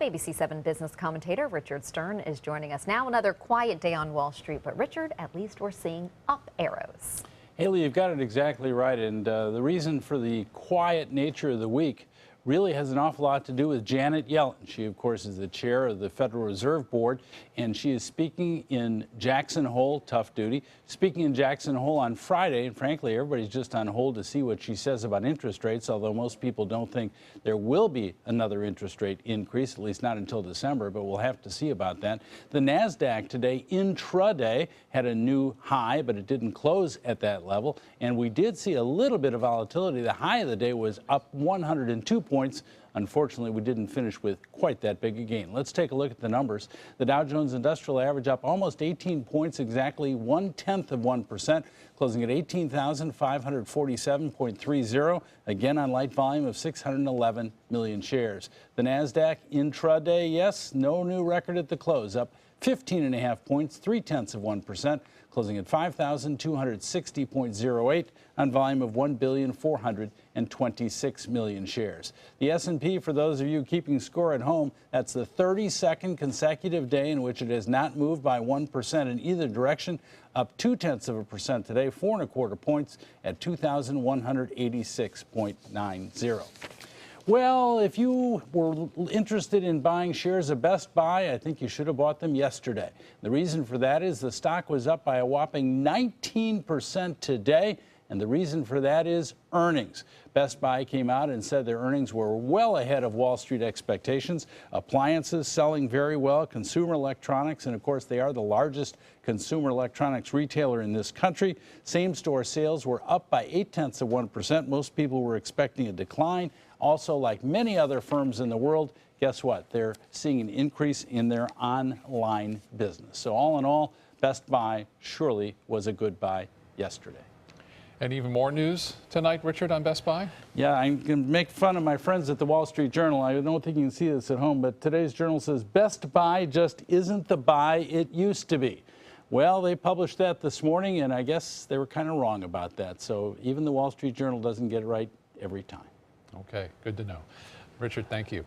ABC 7 business commentator Richard Stern is joining us now. Another quiet day on Wall Street, but Richard, at least we're seeing up arrows. Haley, you've got it exactly right, and the reason for the quiet nature of the week really has an awful lot to do with Janet Yellen. She, of course, is the chair of the Federal Reserve Board, and she is speaking in Jackson Hole, tough duty, speaking in Jackson Hole on Friday, and frankly, everybody's just on hold to see what she says about interest rates, although most people don't think there will be another interest rate increase, at least not until December, but we'll have to see about that. The NASDAQ today, intraday, had a new high, but it didn't close at that level, and we did see a little bit of volatility. The high of the day was up 102 points. Unfortunately, we didn't finish with quite that big a gain. Let's take a look at the numbers. The Dow Jones Industrial Average up almost 18 points, exactly 0.1%, closing at 18,547.30, again on light volume of 611 million shares. The NASDAQ intraday, yes, no new record at the close, up 15.5 points, 0.3%, closing at 5,260.08 on volume of 1,426 million shares. The S&P, for those of you keeping score at home, that's the 32nd consecutive day in which it has not moved by 1% in either direction, up 0.2% today, 4.25 points at 2,186.90. Well, if you were interested in buying shares of Best Buy, I think you should have bought them yesterday. The reason for that is the stock was up by a whopping 19% today, and the reason for that is earnings. Best Buy came out and said their earnings were well ahead of Wall Street expectations. Appliances selling very well, consumer electronics, and of course they are the largest consumer electronics retailer in this country. Same-store sales were up by 0.8%. Most people were expecting a decline. Also, like many other firms in the world, guess what? They're seeing an increase in their online business. So all in all, Best Buy surely was a good buy yesterday. And even more news tonight, Richard, on Best Buy? Yeah, I'm going to make fun of my friends at the Wall Street Journal. I don't think you can see this at home, but today's journal says Best Buy just isn't the buy it used to be. Well, they published that this morning, and I guess they were kind of wrong about that. So even the Wall Street Journal doesn't get it right every time. Okay, good to know. Richard, thank you.